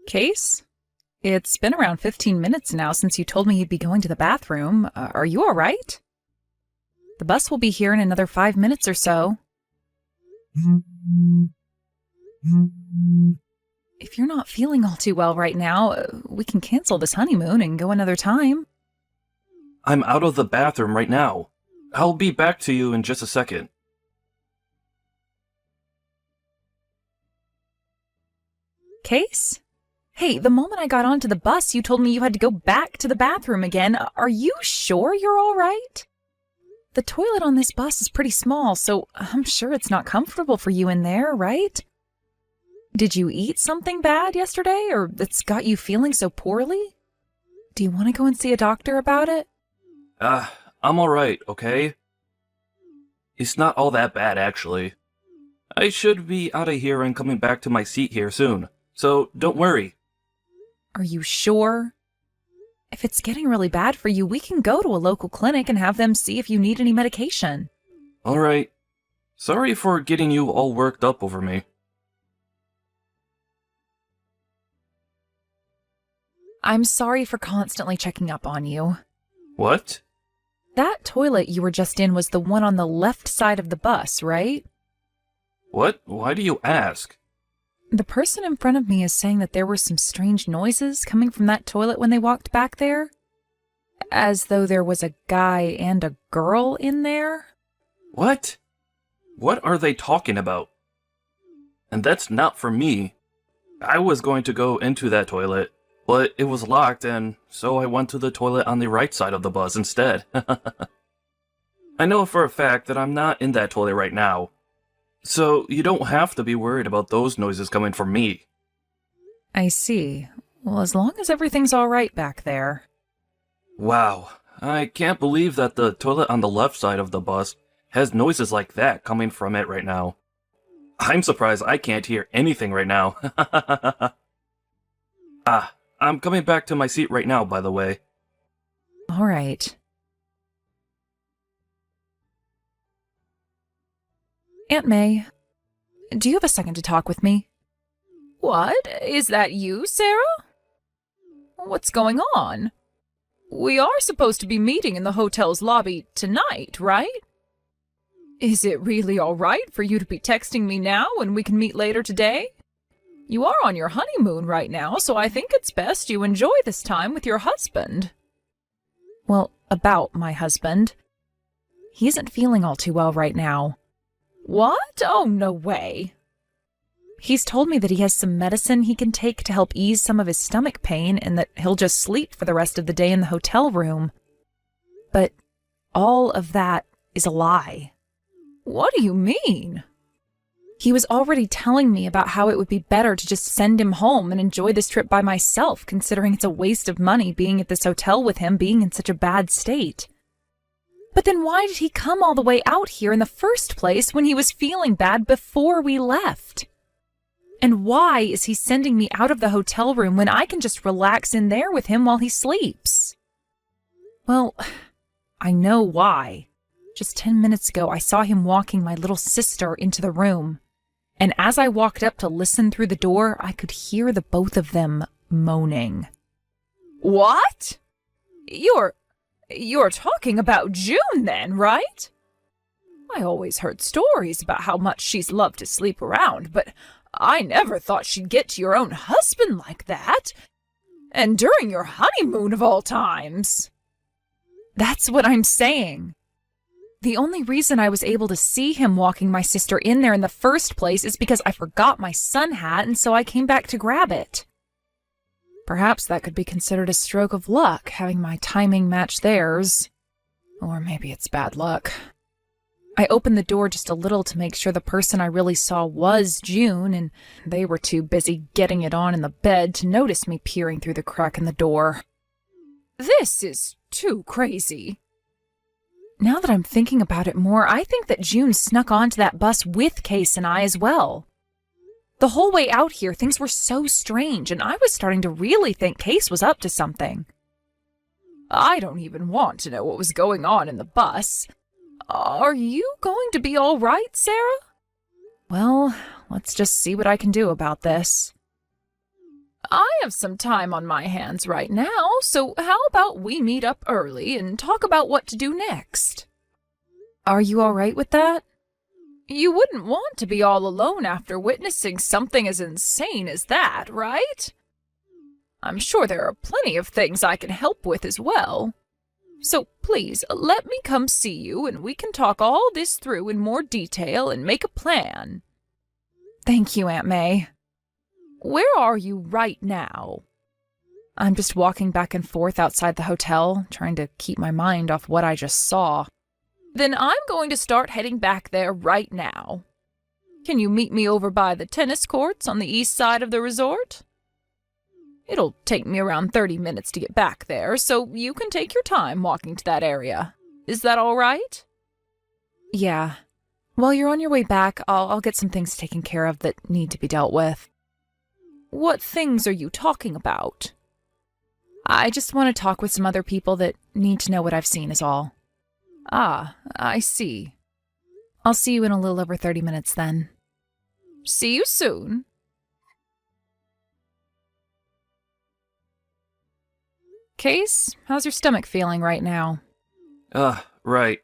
Case? It's been around 15 minutes now since you told me you'd be going to the bathroom. Are you all right? The bus will be here in another 5 minutes or so. If you're not feeling all too well right now, we can cancel this honeymoon and go another time. I'm out of the bathroom right now. I'll be back to you in just a second. Case? Hey, the moment I got onto the bus, you told me you had to go back to the bathroom again. Are you sure you're all right? The toilet on this bus is pretty small, so I'm sure it's not comfortable for you in there, right? Did you eat something bad yesterday, or that's got you feeling so poorly? Do you want to go and see a doctor about it? I'm alright, okay? It's not all that bad, actually. I should be out of here and coming back to my seat here soon, so don't worry. Are you sure? If it's getting really bad for you, we can go to a local clinic and have them see if you need any medication. Alright. Sorry for getting you all worked up over me. I'm sorry for constantly checking up on you. What? That toilet you were just in was the one on the left side of the bus, right? What? Why do you ask? The person in front of me is saying that there were some strange noises coming from that toilet when they walked back there. As though there was a guy and a girl in there. What? What are they talking about? And that's not for me. I was going to go into that toilet, but it was locked, and so I went to the toilet on the right side of the bus instead. I know for a fact that I'm not in that toilet right now. So you don't have to be worried about those noises coming from me. I see. Well, as long as everything's all right back there. Wow, I can't believe that the toilet on the left side of the bus has noises like that coming from it right now. I'm surprised I can't hear anything right now. I'm coming back to my seat right now, by the way. All right. Aunt May, do you have a second to talk with me? What? Is that you, Sarah? What's going on? We are supposed to be meeting in the hotel's lobby tonight, right? Is it really all right for you to be texting me now when we can meet later today? You are on your honeymoon right now, so I think it's best you enjoy this time with your husband. Well, about my husband. He isn't feeling all too well right now. What? Oh, no way. He's told me that he has some medicine he can take to help ease some of his stomach pain and that he'll just sleep for the rest of the day in the hotel room. But all of that is a lie. What do you mean? He was already telling me about how it would be better to just send him home and enjoy this trip by myself, considering it's a waste of money being at this hotel with him being in such a bad state. But then why did he come all the way out here in the first place when he was feeling bad before we left? And why is he sending me out of the hotel room when I can just relax in there with him while he sleeps? Well, I know why. Just 10 minutes ago, I saw him walking my little sister into the room. And as I walked up to listen through the door, I could hear the both of them moaning. What? You're talking about June then, right? I always heard stories about how much she's loved to sleep around, but I never thought she'd get to your own husband like that. And during your honeymoon of all times. That's what I'm saying. The only reason I was able to see him walking my sister in there in the first place is because I forgot my sun hat, and so I came back to grab it. Perhaps that could be considered a stroke of luck, having my timing match theirs. Or maybe it's bad luck. I opened the door just a little to make sure the person I really saw was June, and they were too busy getting it on in the bed to notice me peering through the crack in the door. This is too crazy. Now that I'm thinking about it more, I think that June snuck onto that bus with Case and I as well. The whole way out here, things were so strange, and I was starting to really think Case was up to something. I don't even want to know what was going on in the bus. Are you going to be all right, Sarah? Well, let's just see what I can do about this. I have some time on my hands right now, so how about we meet up early and talk about what to do next? Are you all right with that? You wouldn't want to be all alone after witnessing something as insane as that, right? I'm sure there are plenty of things I can help with as well. So please, let me come see you and we can talk all this through in more detail and make a plan. Thank you, Aunt May. Where are you right now? I'm just walking back and forth outside the hotel, trying to keep my mind off what I just saw. Then I'm going to start heading back there right now. Can you meet me over by the tennis courts on the east side of the resort? It'll take me around 30 minutes to get back there, so you can take your time walking to that area. Is that all right? Yeah. While you're on your way back, I'll get some things taken care of that need to be dealt with. What things are you talking about? I just want to talk with some other people that need to know what I've seen is all. Ah, I see. I'll see you in a little over 30 minutes then. See you soon. Case, how's your stomach feeling right now? Right.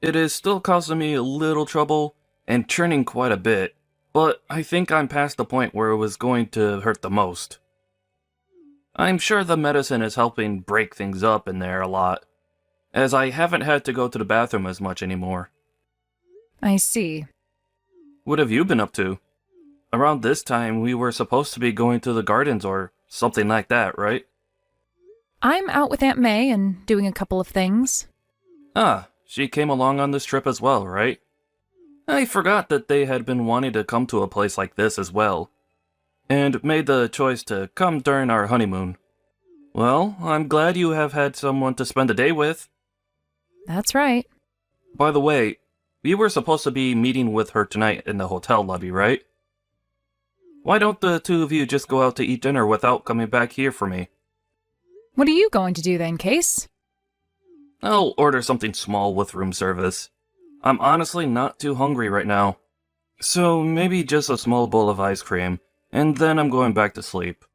It is still causing me a little trouble and churning quite a bit, but I think I'm past the point where it was going to hurt the most. I'm sure the medicine is helping break things up in there a lot, as I haven't had to go to the bathroom as much anymore. I see. What have you been up to? Around this time, we were supposed to be going to the gardens or something like that, right? I'm out with Aunt May and doing a couple of things. Ah, she came along on this trip as well, right? I forgot that they had been wanting to come to a place like this as well, and made the choice to come during our honeymoon. Well, I'm glad you have had someone to spend the day with. That's right. By the way, we were supposed to be meeting with her tonight in the hotel lobby, right? Why don't the two of you just go out to eat dinner without coming back here for me? What are you going to do then, Case? I'll order something small with room service. I'm honestly not too hungry right now. So maybe just a small bowl of ice cream, and then I'm going back to sleep.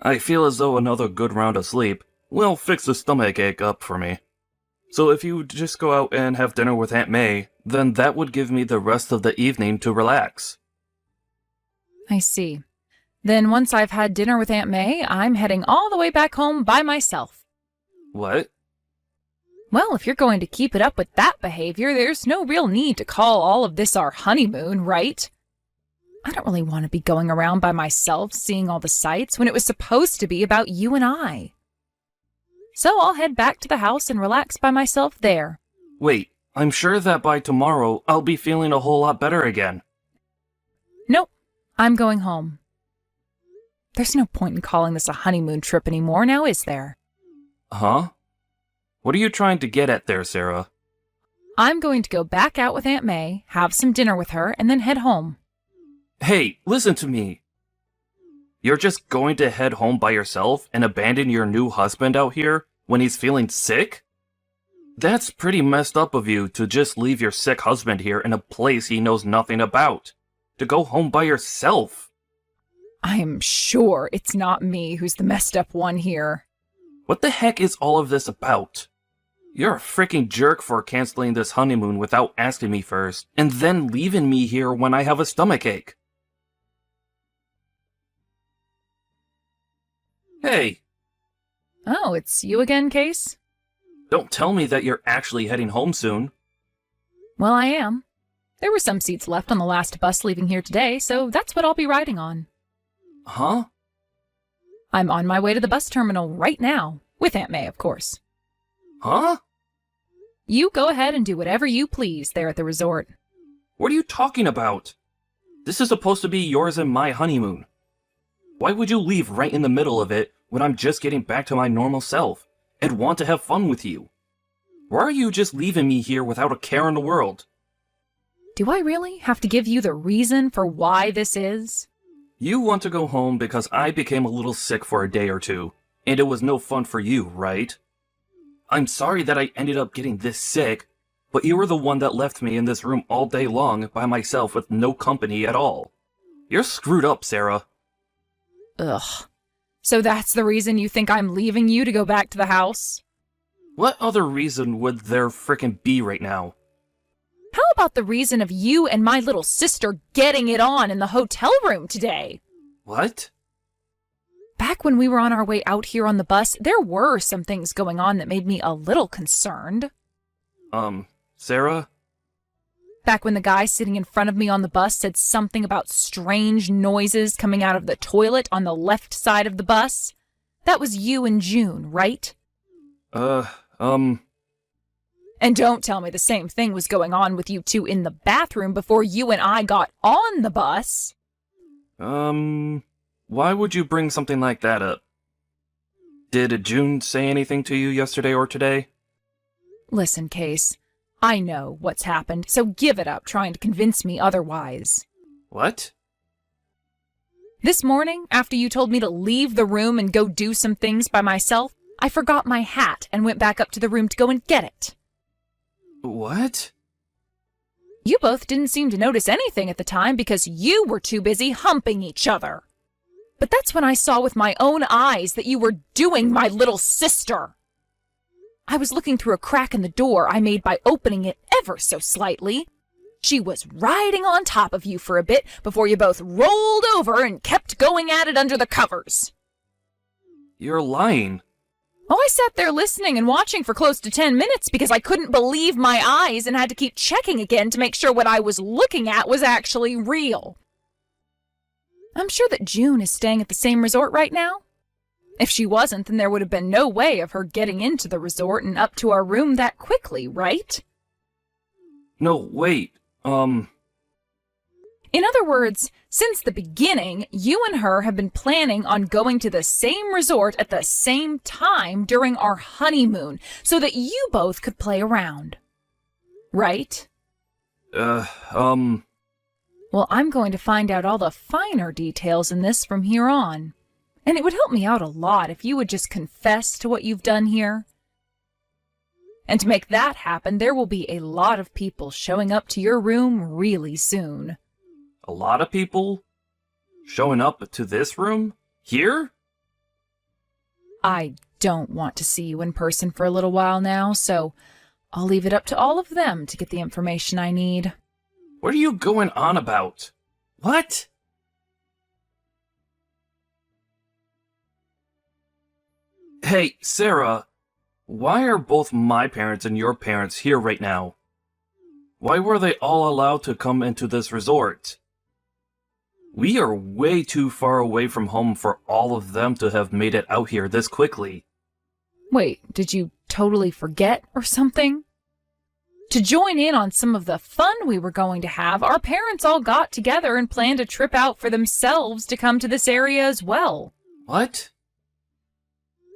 I feel as though another good round of sleep will fix the stomach ache up for me. So if you just go out and have dinner with Aunt May, then that would give me the rest of the evening to relax. I see. Then once I've had dinner with Aunt May, I'm heading all the way back home by myself. What? Well, if you're going to keep it up with that behavior, there's no real need to call all of this our honeymoon, right? I don't really want to be going around by myself seeing all the sights when it was supposed to be about you and I. So I'll head back to the house and relax by myself there. Wait, I'm sure that by tomorrow I'll be feeling a whole lot better again. Nope, I'm going home. There's no point in calling this a honeymoon trip anymore, now is there? Huh? What are you trying to get at there, Sarah? I'm going to go back out with Aunt May, have some dinner with her, and then head home. Hey, listen to me. You're just going to head home by yourself and abandon your new husband out here when he's feeling sick? That's pretty messed up of you to just leave your sick husband here in a place he knows nothing about. To go home by yourself. I'm sure it's not me who's the messed up one here. What the heck is all of this about? You're a freaking jerk for canceling this honeymoon without asking me first, and then leaving me here when I have a stomachache. Hey! Oh, it's you again, Case? Don't tell me that you're actually heading home soon. Well, I am. There were some seats left on the last bus leaving here today, so that's what I'll be riding on. Huh? I'm on my way to the bus terminal right now, with Aunt May, of course. Huh? You go ahead and do whatever you please there at the resort. What are you talking about? This is supposed to be yours and my honeymoon. Why would you leave right in the middle of it when I'm just getting back to my normal self and want to have fun with you? Why are you just leaving me here without a care in the world? Do I really have to give you the reason for why this is? You want to go home because I became a little sick for a day or two, and it was no fun for you, right? I'm sorry that I ended up getting this sick, but you were the one that left me in this room all day long by myself with no company at all. You're screwed up, Sarah. Ugh. So that's the reason you think I'm leaving you to go back to the house? What other reason would there frickin' be right now? How about the reason of you and my little sister getting it on in the hotel room today? What? Back when we were on our way out here on the bus, there were some things going on that made me a little concerned. Sarah? Back when the guy sitting in front of me on the bus said something about strange noises coming out of the toilet on the left side of the bus. That was you and June, right? And don't tell me the same thing was going on with you two in the bathroom before you and I got on the bus. Why would you bring something like that up? Did June say anything to you yesterday or today? Listen, Case, I know what's happened, so give it up trying to convince me otherwise. What? This morning, after you told me to leave the room and go do some things by myself, I forgot my hat and went back up to the room to go and get it. What? You both didn't seem to notice anything at the time because you were too busy humping each other. But that's when I saw with my own eyes that you were doing my little sister. I was looking through a crack in the door I made by opening it ever so slightly. She was riding on top of you for a bit before you both rolled over and kept going at it under the covers. You're lying. Oh, I sat there listening and watching for close to 10 minutes because I couldn't believe my eyes and had to keep checking again to make sure what I was looking at was actually real. I'm sure that June is staying at the same resort right now. If she wasn't, then there would have been no way of her getting into the resort and up to our room that quickly, right? No, wait, In other words, since the beginning, you and her have been planning on going to the same resort at the same time during our honeymoon so that you both could play around. Right? Well, I'm going to find out all the finer details in this from here on. And it would help me out a lot if you would just confess to what you've done here. And to make that happen, there will be a lot of people showing up to your room really soon. A lot of people? Showing up to this room? Here? I don't want to see you in person for a little while now, so I'll leave it up to all of them to get the information I need. What are you going on about? What? Hey, Sarah, why are both my parents and your parents here right now? Why were they all allowed to come into this resort? We are way too far away from home for all of them to have made it out here this quickly. Wait, did you totally forget or something? To join in on some of the fun we were going to have, our parents all got together and planned a trip out for themselves to come to this area as well. What?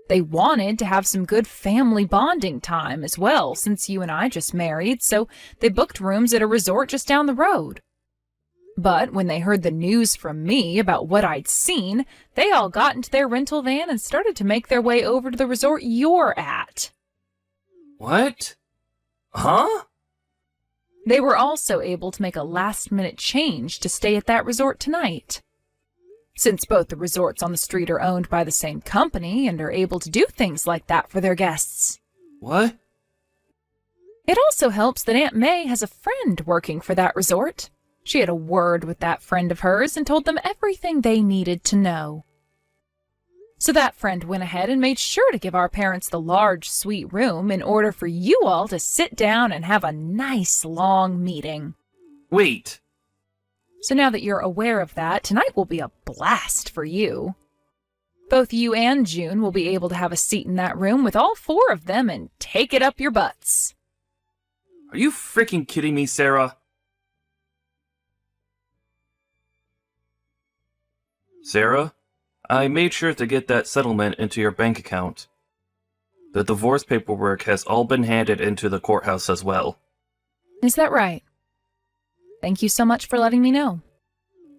They wanted to have some good family bonding time as well, since you and I just married, so they booked rooms at a resort just down the road. But when they heard the news from me about what I'd seen, they all got into their rental van and started to make their way over to the resort you're at. What? Huh? They were also able to make a last-minute change to stay at that resort tonight. Since both the resorts on the street are owned by the same company and are able to do things like that for their guests. What? It also helps that Aunt May has a friend working for that resort. She had a word with that friend of hers and told them everything they needed to know. So that friend went ahead and made sure to give our parents the large suite room in order for you all to sit down and have a nice long meeting. Wait. So now that you're aware of that, tonight will be a blast for you. Both you and June will be able to have a seat in that room with all four of them and take it up your butts. Are you freaking kidding me, Sarah? Sarah, I made sure to get that settlement into your bank account. The divorce paperwork has all been handed into the courthouse as well. Is that right? Thank you so much for letting me know.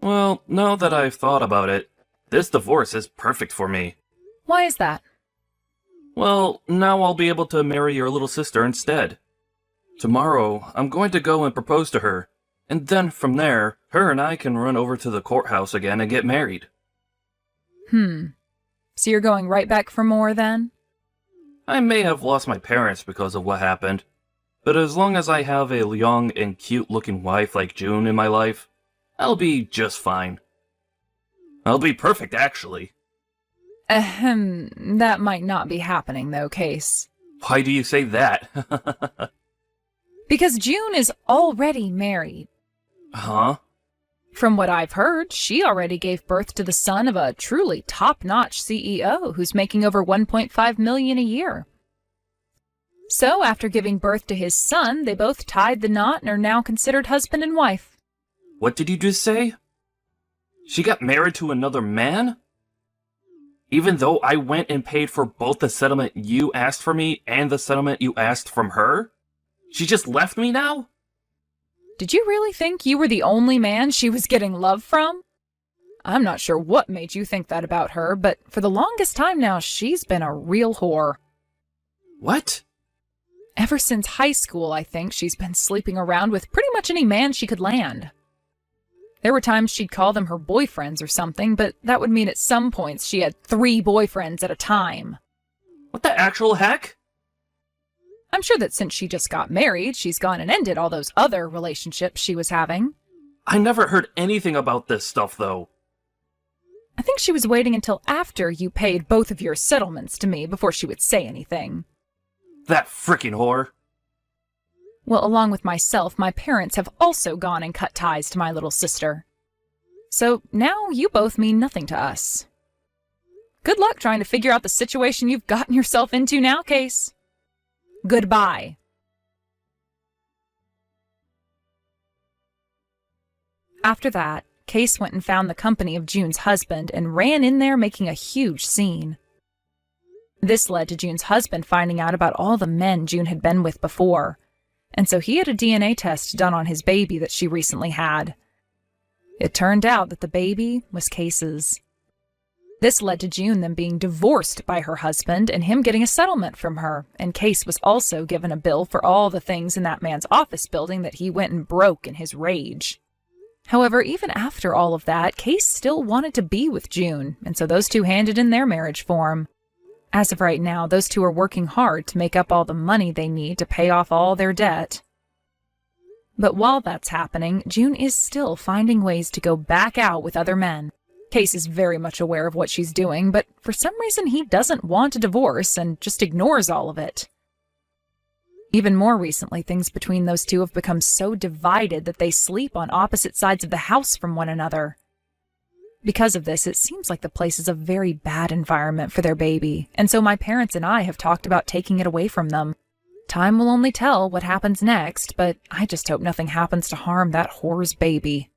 Well, now that I've thought about it, this divorce is perfect for me. Why is that? Well, now I'll be able to marry your little sister instead. Tomorrow, I'm going to go and propose to her, and then from there, her and I can run over to the courthouse again and get married. So you're going right back for more then? I may have lost my parents because of what happened, but as long as I have a young and cute-looking wife like June in my life, I'll be just fine. I'll be perfect, actually. That might not be happening though, Case. Why do you say that? Because June is already married. Huh? From what I've heard, she already gave birth to the son of a truly top-notch CEO who's making over $1.5 million a year. So, after giving birth to his son, they both tied the knot and are now considered husband and wife. What did you just say? She got married to another man? Even though I went and paid for both the settlement you asked for me and the settlement you asked from her? She just left me now? Did you really think you were the only man she was getting love from? I'm not sure what made you think that about her, but for the longest time now, she's been a real whore. What? Ever since high school, I think, she's been sleeping around with pretty much any man she could land. There were times she'd call them her boyfriends or something, but that would mean at some points she had 3 boyfriends at a time. What the actual heck? I'm sure that since she just got married, she's gone and ended all those other relationships she was having. I never heard anything about this stuff, though. I think she was waiting until after you paid both of your settlements to me before she would say anything. That frickin' whore. Well, along with myself, my parents have also gone and cut ties to my little sister. So now you both mean nothing to us. Good luck trying to figure out the situation you've gotten yourself into now, Case. Goodbye. After that, Case went and found the company of June's husband and ran in there making a huge scene. This led to June's husband finding out about all the men June had been with before, and so he had a DNA test done on his baby that she recently had. It turned out that the baby was Case's. This led to June then being divorced by her husband and him getting a settlement from her, and Case was also given a bill for all the things in that man's office building that he went and broke in his rage. However, even after all of that, Case still wanted to be with June, and so those two handed in their marriage form. As of right now, those two are working hard to make up all the money they need to pay off all their debt. But while that's happening, June is still finding ways to go back out with other men. Case is very much aware of what she's doing, but for some reason he doesn't want a divorce and just ignores all of it. Even more recently, things between those two have become so divided that they sleep on opposite sides of the house from one another. Because of this, it seems like the place is a very bad environment for their baby, and so my parents and I have talked about taking it away from them. Time will only tell what happens next, but I just hope nothing happens to harm that whore's baby.